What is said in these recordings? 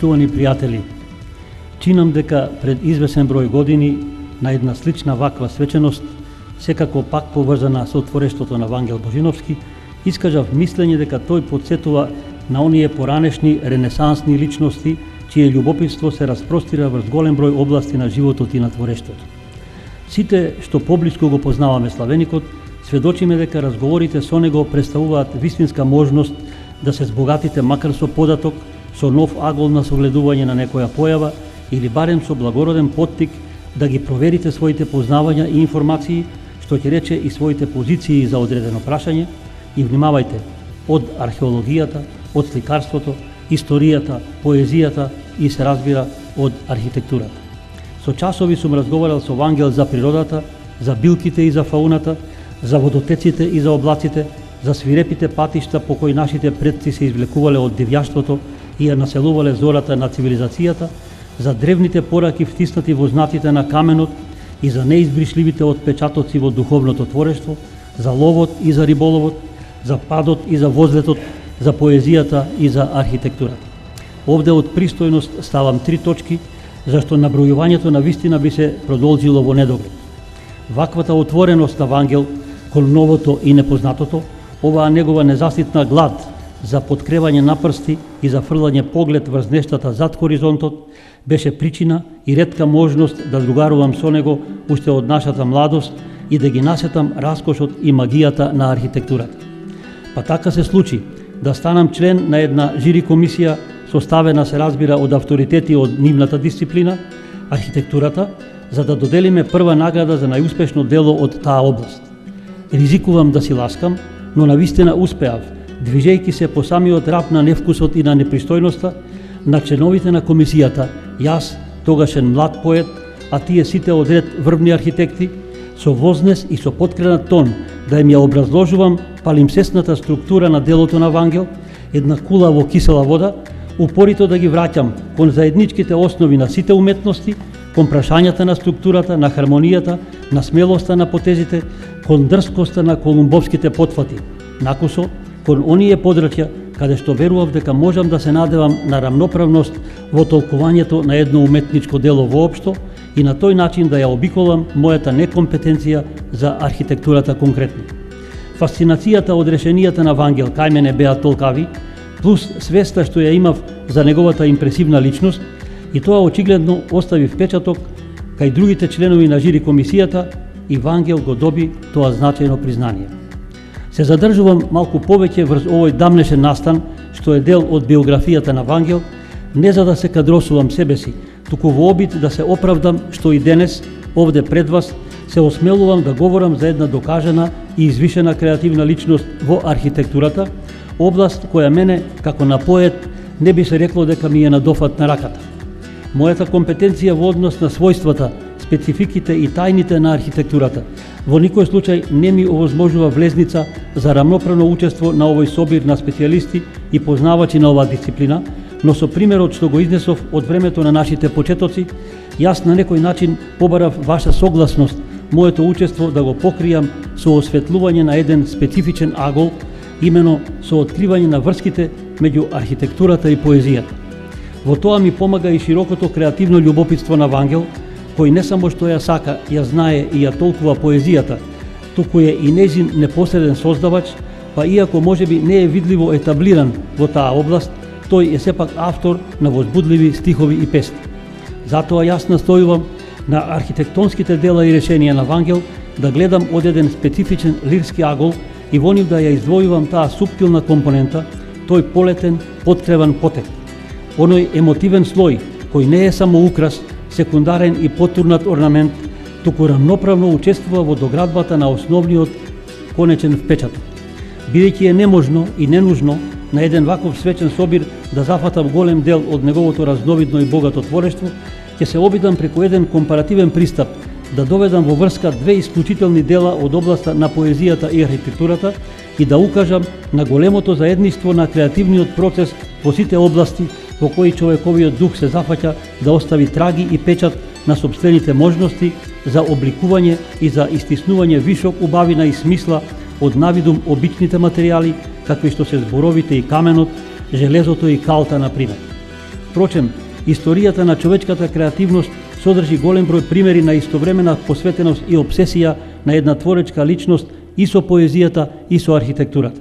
Почитувани пријатели, чинам дека пред извесен број години на една слична ваква свеченост, секако пак поврзана со творештвото на Вангел Божиновски, искажав мислење дека тој потсетува на оние поранешни ренесансни личности, чие љубопитство се распростира врз голем број области на животот и на творештвото. Сите што поблиску го познаваме славеникот, сведочиме дека разговорите со него представуваат вистинска можност да се збогатите макар со податок, со нов агол на согледување на некоја појава или барем со благороден поттик да ги проверите своите познавања и информации, што ќе рече и своите позиции за одредено прашање. И внимавајте, од археологијата, од сликарството, историјата, поезијата и се разбира од архитектурата. Со часови сум разговарал со Вангел за природата, за билките и за фауната, за водотеците и за облаците, за свирепите патишта по кои нашите предци се извлекувале од дивјаштвото и ја населувале зората на цивилизацијата, за древните пораки втиснати во знаците на каменот и за неизбришливите отпечатоци во духовното творештво, за ловот и за риболовот, за падот и за возлетот, за поезијата и за архитектурата. Овде од пристојност ставам 3 точки, зашто набројувањето на вистина би се продолжило во недоглед. Ваквата отвореност на Вангел кон новото и непознатото, оваа негова незаситна глад за подкревање на прсти и за фрлање поглед врз нештата зад хоризонтот, беше причина и ретка можност да другарувам со него уште од нашата младост и да ги насетам раскошот и магијата на архитектурата. Па така се случи да станам член на една жири комисија составена, се разбира, од авторитети од нивната дисциплина, архитектурата, за да доделиме прва награда за најуспешно дело од таа област. Ризикувам да си ласкам, но навистина успеав, движејќи се по самиот рап на невкусот и на непристојноста, на членовите на комисијата, јас, тогашен млад поет, а тие сите од ред врвни архитекти, со вознес и со поткренат тон да им ја образложувам палимсесната структура на делото на Вангел, една кула во кисела вода, упорито да ги враќам кон заедничките основи на сите уметности, кон прашањата на структурата, на хармонијата, на смелоста на потезите, кон дрскоста на колумбовските потфати, накусо кон оние подрачја каде што верував дека можам да се надевам на рамноправност во толкувањето на едно уметничко дело воопшто и на тој начин да ја обиколам мојата некомпетенција за архитектурата конкретно. Фасцинацијата од решенијата на Вангел кај мене беа толкави, плюс свеста што ја имав за неговата импресивна личност, и тоа очигледно остави впечаток кај другите членови на жири комисијата и Вангел го доби тоа значајно признание. Се задржувам малку повеќе врз овој дамнешен настан, што е дел од биографијата на Вангел, не за да се кадросувам себе си, туку во обид да се оправдам што и денес, овде пред вас, се осмелувам да говорам за една докажана и извишена креативна личност во архитектурата, област која мене, како на поет, не би се рекло дека ми е на дофат на раката. Мојата компетенција во однос на својствата, спецификите и тајните на архитектурата во никој случај не ми овозможува влезница за рамноправно учество на овој собир на специјалисти и познавачи на оваа дисциплина, но со примерот што го изнесов од времето на нашите почетоци, јас на некој начин побарав ваша согласност моето учество да го покријам со осветлување на еден специфичен агол, имено со откривање на врските меѓу архитектурата и поезијата. Во тоа ми помага и широкото креативно љубопитство на Вангел, кој не само што ја сака, ја знае и ја толкува поезијата, туку е и нејзин непосреден создавач, па иако можеби не е видливо етаблиран во таа област, тој е сепак автор на возбудливи стихови и песни. Затоа јас настојувам на архитектонските дела и решенија на Вангел да гледам од еден специфичен лирски агол и во нив да ја издвојувам таа суптилна компонента, тој полетен, поткреван потек. Оној емотивен слој, кој не е само украс, секундарен и потурнат орнамент, туку рамноправно учествува во доградбата на основниот конечен впечаток. Бидејќи е неможно и ненужно на еден ваков свечен собир да зафатам голем дел од неговото разновидно и богато творештво, ќе се обидам преку еден компаративен пристап да доведам во врска две исклучителни дела од областа на поезијата и архитектурата и да укажам на големото заедништво на креативниот процес во сите области во кои човековиот дух се зафаќа да остави траги и печат на сопствените можности за обликување и за истиснување вишок убавина и смисла од навидум обичните материјали, какви што се зборовите и каменот, железото и калта, например. Впрочем, историјата на човечката креативност содржи голем број примери на истовремена посветеност и обсесија на една творечка личност и со поезијата и со архитектурата.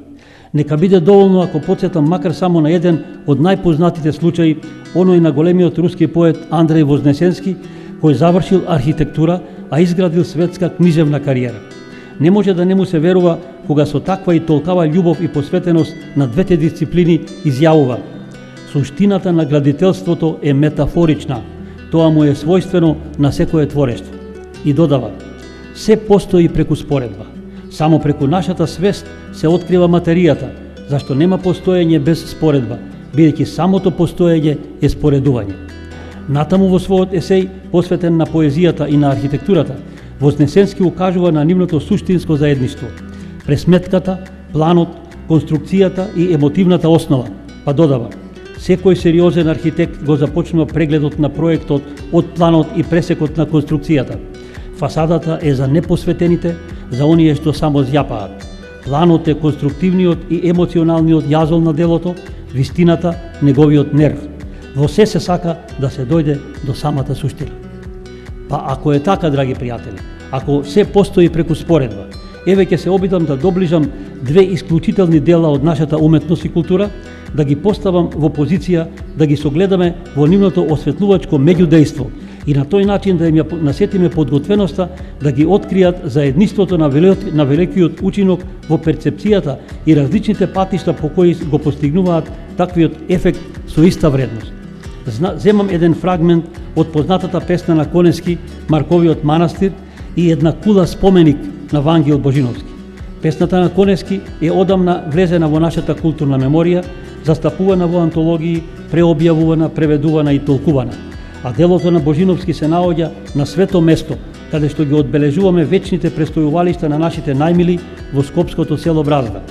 Нека биде доволно ако потсетам макар само на еден од најпознатите случаи, оној на големиот руски поет Андреј Вознесенски, кој завршил архитектура, а изградил светска книжевна кариера. Не може да не му се верува кога со таква и толкава љубов и посветеност на двете дисциплини изјавува: суштината на градителството е метафорична, тоа му е својствено на секое творештво. И додава: се постои преку споредба. Само преку нашата свест се открива материјата, зашто нема постоење без споредба, бидејќи самото постоење е споредување. Натаму во својот есеј, посветен на поезијата и на архитектурата, Вознесенски укажува на нивното суштинско заедништво, пресметката, планот, конструкцијата и емотивната основа, па додава: секој сериозен архитект го започнува прегледот на проектот од планот и пресекот на конструкцијата. Фасадата е за непосветените, за оние што само зјапаат. Планот е конструктивниот и емоционалниот јазол на делото, вистината неговиот нерв. Во се сака да се дојде до самата суштина. Па ако е така, драги пријатели, ако се постои преку споредба, еве ќе се обидам да доближам две исклучителни дела од нашата уметност и култура, да ги поставам во позиција да ги согледаме во нивното осветлувачко меѓудејство и на тој начин да им ја насетиме подготвеноста да ги откријат заедниството на великиот учинок во перцепцијата и различните патишта по кои го постигнуваат таквиот ефект со иста вредност. Земам еден фрагмент од познатата песна на Конески, Марковиот манастир, и една кула споменик на Вангел Божиновски. Песната на Конески е одамна влезена во нашата културна меморија, застапувана во антологии, преобјавувана, преведувана и толкувана. А делото на Божиновски се наоѓа на свето место, каде што ги одбележуваме вечните престојувалишта на нашите најмили во скопското село Бразда.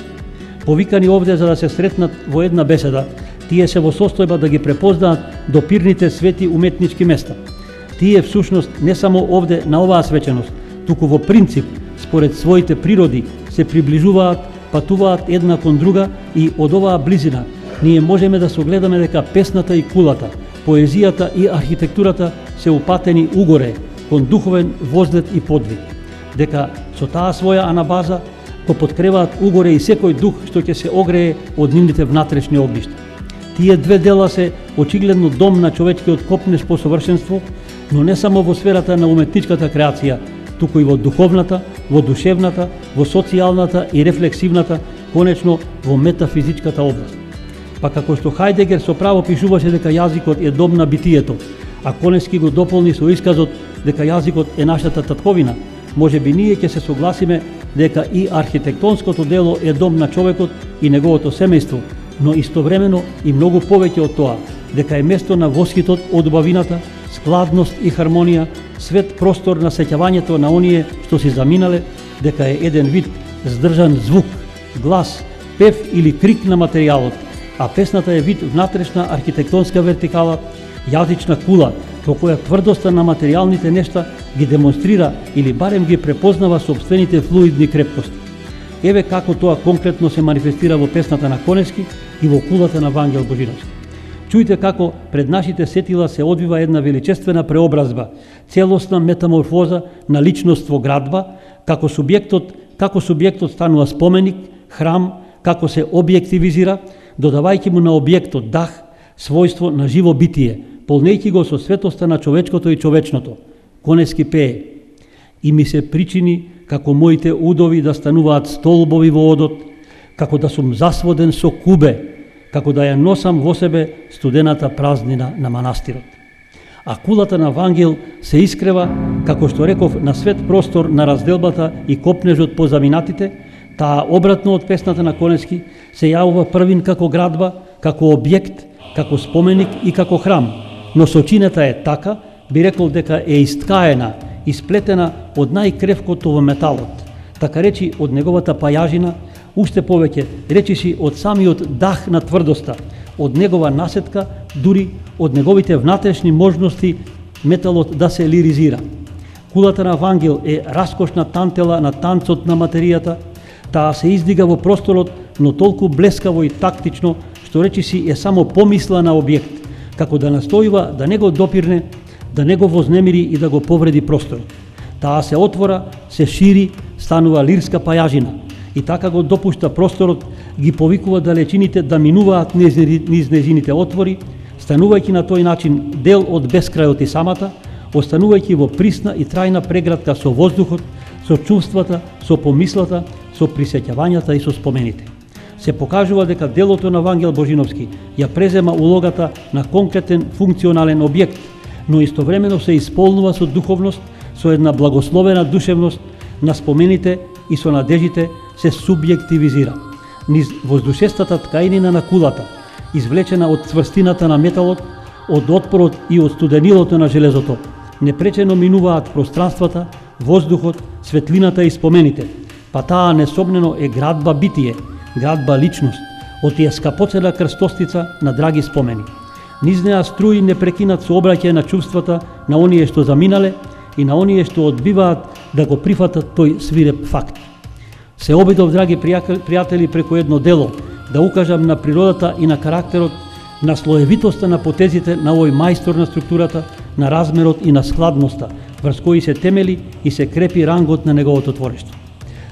Повикани овде за да се сретнат во една беседа, тие се во состојба да ги препознаат допирните свети уметнички места. Тие всушност не само овде на оваа свеченост, туку во принцип, според своите природи, се приближуваат, патуваат една кон друга и од оваа близина ние можеме да согледаме дека песната и кулата, поезијата и архитектурата се упатени угоре кон духовен возлет и подвиг. Дека со таа своја анабаза го поткреваат угоре и секој дух што ќе се огрее од нивните внатрешни огништа. Тие две дела се очигледно дом на човечкиот копнеж по совршенство, но не само во сферата на уметничката креација, туку и во духовната, во душевната, во социјалната и рефлексивната, конечно во метафизичката област. Па како што Хајдегер со право пишуваше дека јазикот е дом на битието, а Конески го дополни со исказот дека јазикот е нашата татковина, можеби ние ќе се согласиме дека и архитектонското дело е дом на човекот и неговото семејство, но истовремено и многу повеќе од тоа, дека е место на воскитот од убавината, складност и хармонија, свет простор на сеќавањето на оние што си заминале, дека е еден вид здржан звук, глас, пев или крик на материјалот, а песната е вид внатрешна архитектонска вертикала, јазична кула, по која тврдоста на материјалните нешта ги демонстрира или барем ги препознава собствените флуидни крепкости. Еве како тоа конкретно се манифестира во песната на Конески и во кулата на Вангел Божиновски. Чујте како пред нашите сетила се одвива една величествена преобразба, целосна метаморфоза на личност во градба, како субјектот станува споменик, храм, како се објективизира, додавајќи му на објектот дах, својство на живо битие, полнејќи го со светоста на човечкото и човечното. Конески пее: и ми се причини како моите удови да стануваат столбови во одот, како да сум засводен со кубе, како да ја носам во себе студената празнина на манастирот. А кулата на Вангел се искрева, како што реков, на свет простор на разделбата и копнежот по заминатите, таа обратно од песната на Конески се јавува првин како градба, како објект, како споменик и како храм, но сочината е така, би рекол дека е исткаена, исплетена од најкревкото во металот, така речи од неговата пајажина, уште повеќе речиси од самиот дах на тврдоста, од негова насетка, дури од неговите внатрешни можности металот да се лиризира. Кулата на Вангел е раскошна тантела на танцот на материјата, таа се издига во просторот, но толку блескаво и тактично, што речиси е само помисла на објект, како да настојува да не го допирне, да не го вознемири и да го повреди просторот. Таа се отвора, се шири, станува лирска пајажина и така го допушта просторот, ги повикува далечините да минуваат низ незините отвори, станувајќи на тој начин дел од бескрајот и самата, останувајќи во присна и трајна преградка со воздухот, со чувствата, со помислата, со присеќавањата и со спомените. Се покажува дека делото на Вангел Божиновски ја презема улогата на конкретен функционален објект, но истовремено се исполнува со духовност, со една благословена душевност на спомените и со надежите се субјективизира. Низ воздушестата ткаинина на кулата, извлечена од цврстината на металот, од отпорот и од студенилото на железото, непречено минуваат пространствата, воздухот, светлината и спомените, па таа несомнено е градба битие, градба личност, од тие скапоцена крстостица на драги спомени. Низ неа струи непрекинат сообраќај на чувствата на оние што заминале и на оние што одбиваат да го прифатат тој свиреп факт. Се обидов, драги пријатели, преку едно дело да укажам на природата и на карактерот, на слоевитоста на потезите на овој мајстор на структурата, на размерот и на складноста, врз кои се темели и се крепи рангот на неговото творештво.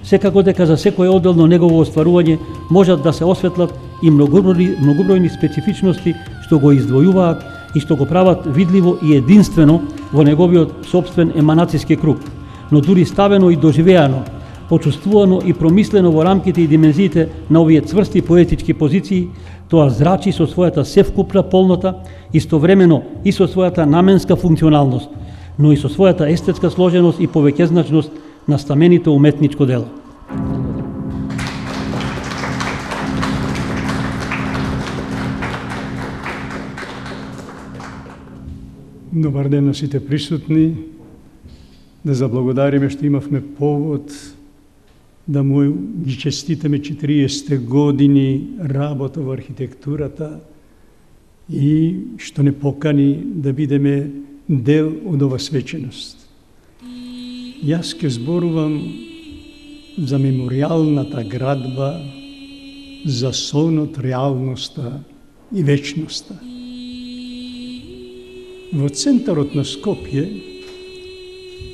Секако дека за секое одделно негово остварување можат да се осветлат и многобројни специфичности што го издвојуваат и што го прават видливо и единствено во неговиот собствен еманацијски круг, но дури ставено и доживеано, почувствувано и промислено во рамките и димензиите на овие цврсти поетички позиции, тоа зрачи со својата севкупна полнота, истовремено и со својата наменска функционалност, но и со својата естетска сложеност и повеќезначност на стаменито уметничко дело. Добар ден на сите присутни. Да заблагодариме што имавме повод да му ги честитаме 40 години работа во архитектурата и што не покани да бидеме дел од ова свеченост. Јас ке зборувам за мемориалната градба, за сонот, реалноста и вечноста. Во центарот на Скопје,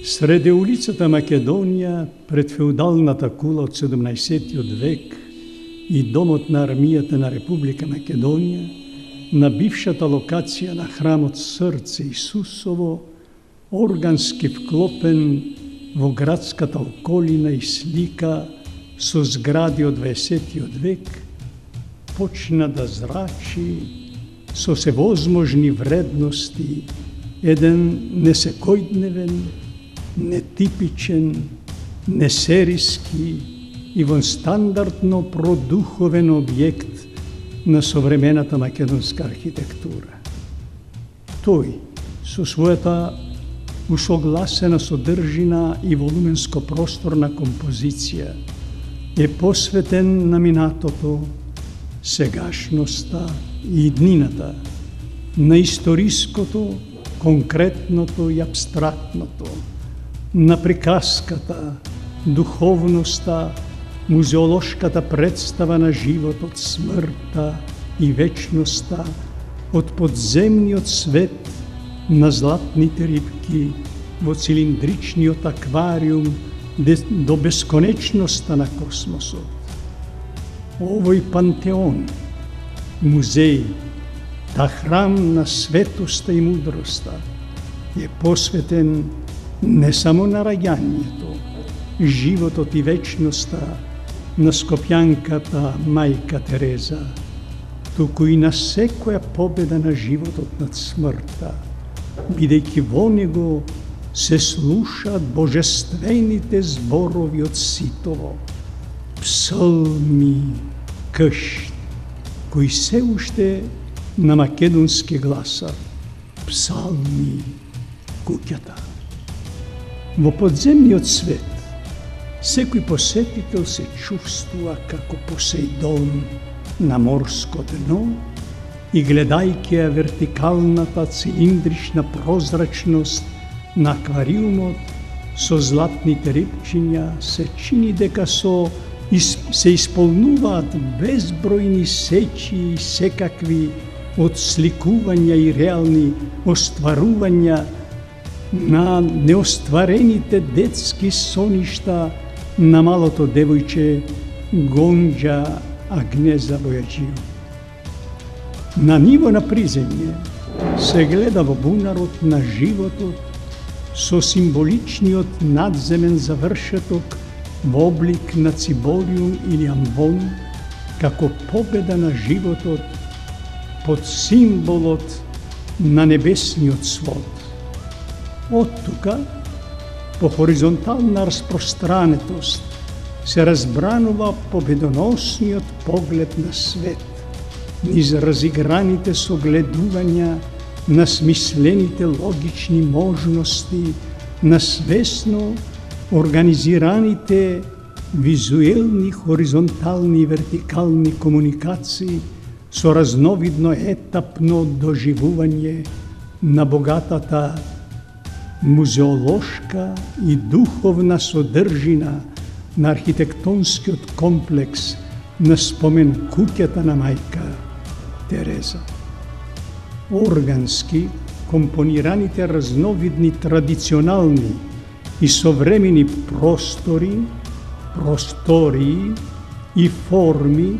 среде улицата Македонија, пред феудалната кула од 17 век и домот на армијата на Република Македонија, на бившата локација на храмот Срце Исусово, органски вклопен во градската околина и слика со згради од 20 век, почна да зрачи со севозможни вредности еден несекојдневен, нетипичен, несериски и вонстандардно продуховен објект на современата македонска архитектура. Тој, со својата усогласена содржина и волуменско-просторна композиција, е посветен на минатото, сегашноста и иднината, на историското, конкретното и абстрактното, на приказката, духовноста, музеолошката представа на животот, смртта и вечноста, од подземниот свет на златните рибки во цилиндричниот аквариум до бесконечноста на космосот. Овој пантеон, музеј, та храм на светоста и мудроста, е посветен не само на раѓањето, животот и вечноста на скопјанката мајка Тереза, туку и на секоја победа на животот над смртта, бидејќи во него се слушаат божествените зборови од ситово, псалми, кшт, кои се уште на македонски гласат, псалми, куќата. Во подземниот свет, секој посетител се чувствува како Посеидон на морско дно и гледајќи ја вертикалната цилиндрична прозрачност на аквариумот со златните рибчиња, се чини дека се исполнуваат безбројни сечи и секакви од сликувања и реални остварувања на неостварените детски соништа на малото девојче Гонџа Агнеза Бојаджију. На ниво на приземје се гледа во бунарот на животот со символичниот надземен завршеток во облик на цибориум или амвон, како победа на животот под символот на небесниот свод. Од тука, по хоризонтална распространетост, се разбранува победоносниот поглед на свет, низ разиграните согледувања на смислените логични можности, на свесно организираните визуелни, хоризонтални и вертикални комуникации со разновидно етапно доживување на богатата музеолошка и духовна содржина на архитектонскиот комплекс на спомен куќата на мајка Тереза. Органски компонираните разновидни традиционални и современи простории и форми,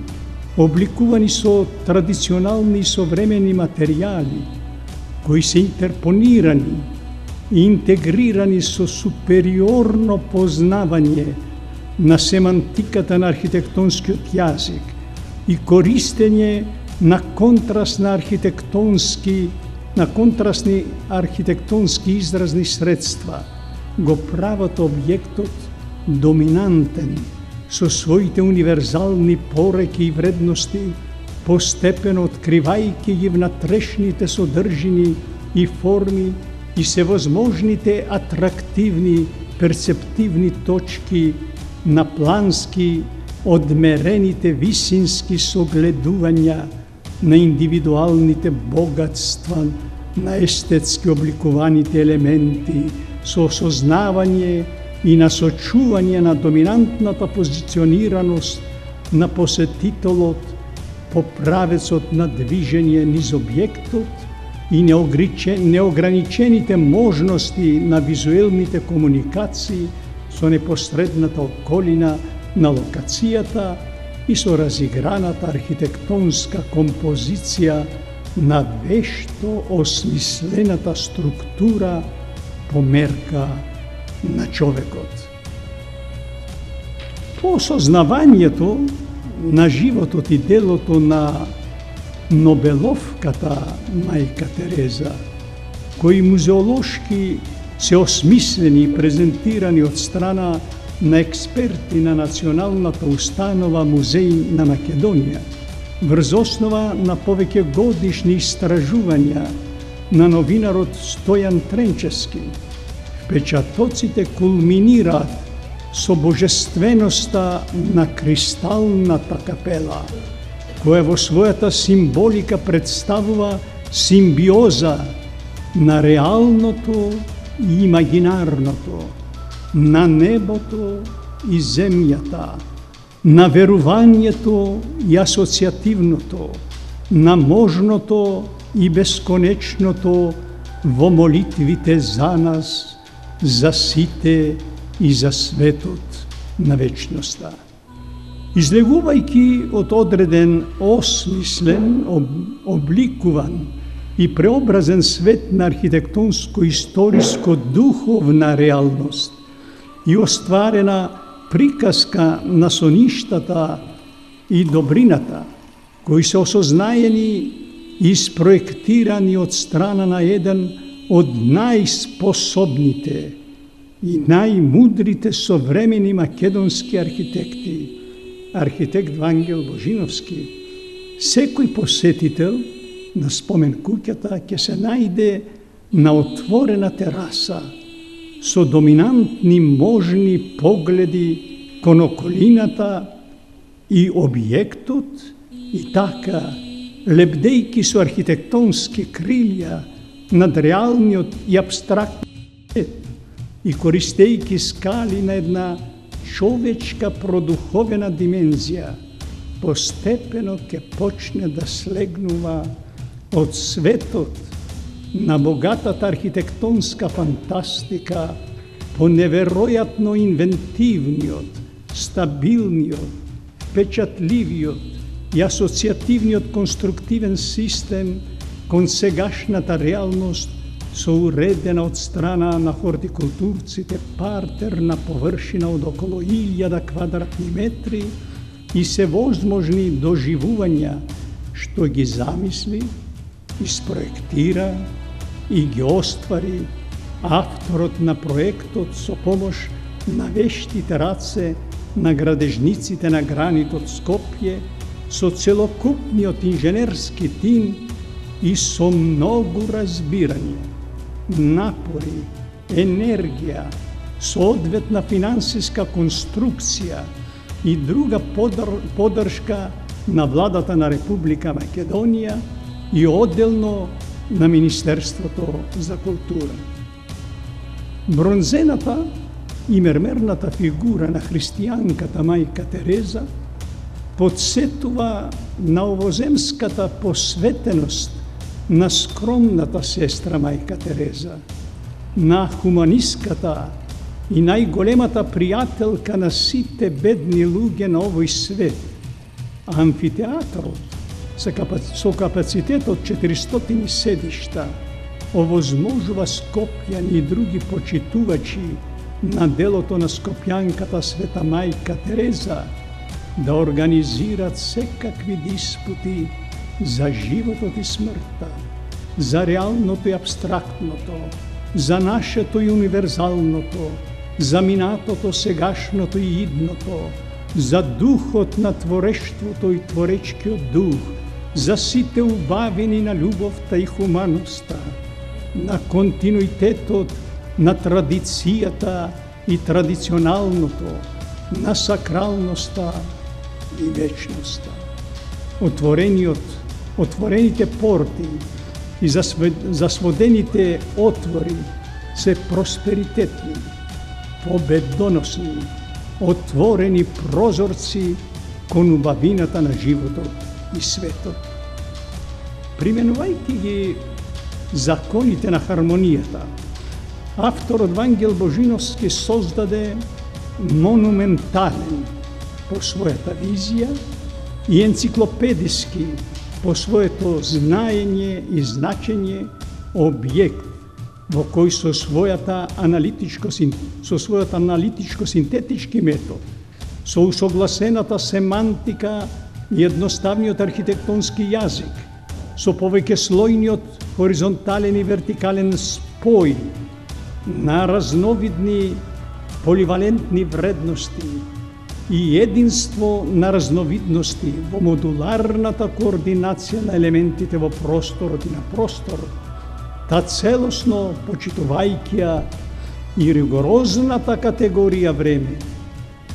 обликувани со традиционални и современи материјали, кои се интерпонирани и интегрирани со супериорно познавање на семантиката на архитектонскиот јазик и користење на контрастни архитектонски изразни средства, го прават објектот доминантен со своите универзални пореки и вредности, постепено откривајќи ги внатрешните содржини и форми и севозможните атрактивни перцептивни точки на плански одмерените висински согледувања на индивидуалните богатства на естетски обликуваните елементи со осознавање и насочување на доминантната позиционираност на посетителот по правецот на движење низ објектот и неограничените можности на визуелните комуникации со непосредната околина на локацијата и со разиграната архитектонска композиција на вешто осмислената структура по мерка на човекот. По осознавањето на животот и делото на Нобеловката мајка Тереза, кои музеолошки се осмислени и презентирани од страна на експерти на Националната установа Музеј на Македонија, врз основа на повеќе годишни истражувања на новинарот Стојан Тренчевски, впечатоците кулминираат со божественоста на кристалната капела, која во својата символика представува симбиоза на реалното и имагинарното, на небото и земјата, на верувањето и асоциативното, на можното и бесконечното во молитвите за нас, за сите и за светот на вечноста. Излегувајќи од одреден осмислен, обликуван и преобразен свет на архитектонско-историско-духовна реалност и остварена приказка на соништата и добрината, кои се осознаени и спроектирани од страна на еден од најспособните и најмудрите современи македонски архитекти, архитект Вангел Божиновски, секој посетител на спомен куќата ќе се најде на отворена тераса со доминантни можни погледи кон околината и објектот и така, лебдејки со архитектонски крилја над реалниот и абстрактниот свет и користејки скали на една човечка продуховена димензија, постепено ќе почне да слегнува од светот на богатата архитектонска фантастика по неверојатно инвентивниот, стабилниот, впечатливиот и асоцијативниот конструктивен систем кон сегашната реалност со уредена од страна на хортикултурците партерна површина од околу 1000 квадратни метри и севозможни доживувања што ги замисли, испроектира и ги оствари авторот на проектот со помош на вештите раце на градежниците на гранитот Скопје, со целокупниот инженерски тим и со многу разбирање, напори, енергија, соодветна финансиска конструкција и друга поддршка на владата на Република Македонија и одделно на Министерството за култура. Бронзената и мермерната фигура на христијанката мајка Тереза подсетува на овоземската посветеност на скромната сестра мајка Тереза, на хуманистката и најголемата пријателка на сите бедни луѓе на овој свет. Амфитеатрот со капацитет од 400 седишта овозможува скопјани и други почитувачи на делото на скопјанката Света мајка Тереза да организираат секакви диспути за животот и смртта, за реалното и абстрактното, за нашето и универзалното, за минатото, сегашното и идното, за духот на творештвото и творечкиот дух, за сите убавини на љубовта и хуманоста, на континуитетот на традицијата и традиционалното, на сакралноста и вечноста. Отворените порти и засводените отвори се просперитетни, победоносни, отворени прозорци кон убавината на животот и светот. Применувајќи ги законите на хармонијата, авторот Вангел Божиновски создаде монументален по својата визија и енциклопедиски по своето знаење и значење објект во кој со својот аналитичко-синтетички метод, со усогласената семантика и едноставниот архитектонски јазик, со повеќеслојниот хоризонтален и вертикален спој на разновидни поливалентни вредности и единство на разновидности во модуларната координација на елементите во просторот и на просторот, та целосно почитувајќи ја и ригорозната категорија време,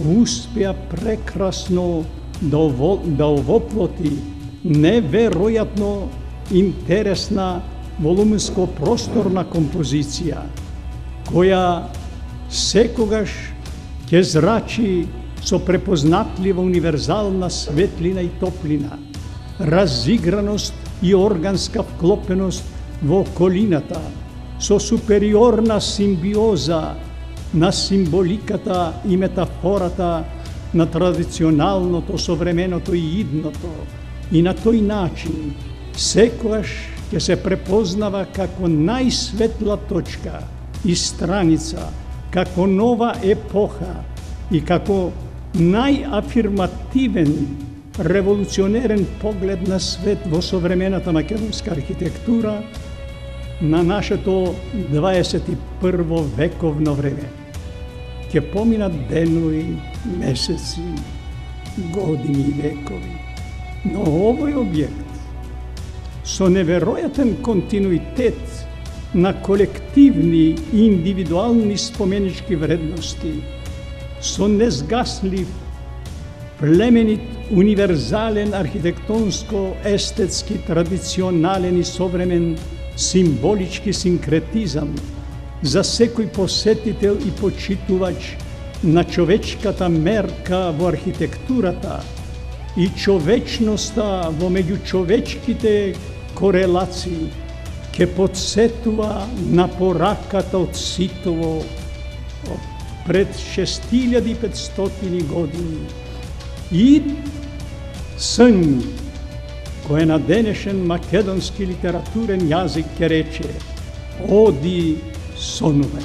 успеа прекрасно да овоплоти неверојатно интересна волумско-просторна композиција, која секогаш ќе зрачи со препознатлива универзална светлина и топлина, разиграност и органска вклопеност во околината, со супериорна симбиоза на символиката и метафората на традиционалното, современото и идното, и на тој начин секогаш ќе се препознава како најсветла точка и страница, како нова епоха и како најафирмативен, револуционерен поглед на свет во современата македонска архитектура на нашето 21 вековно време. Ќе поминат денови, месеци, години и векови, но овој објект со неверојатен континуитет на колективни и индивидуални споменички вредности, со незгаслив, племенит, универзален, архитектонско-естетски, традиционален и современ символички синкретизам за секој посетител и почитувач на човечката мерка во архитектурата и човечноста во меѓучовечките корелации ке подсетува на пораката од Ситово пред 6500 години и сон кој на денешен македонски литературен јазик ке рече оди сонове.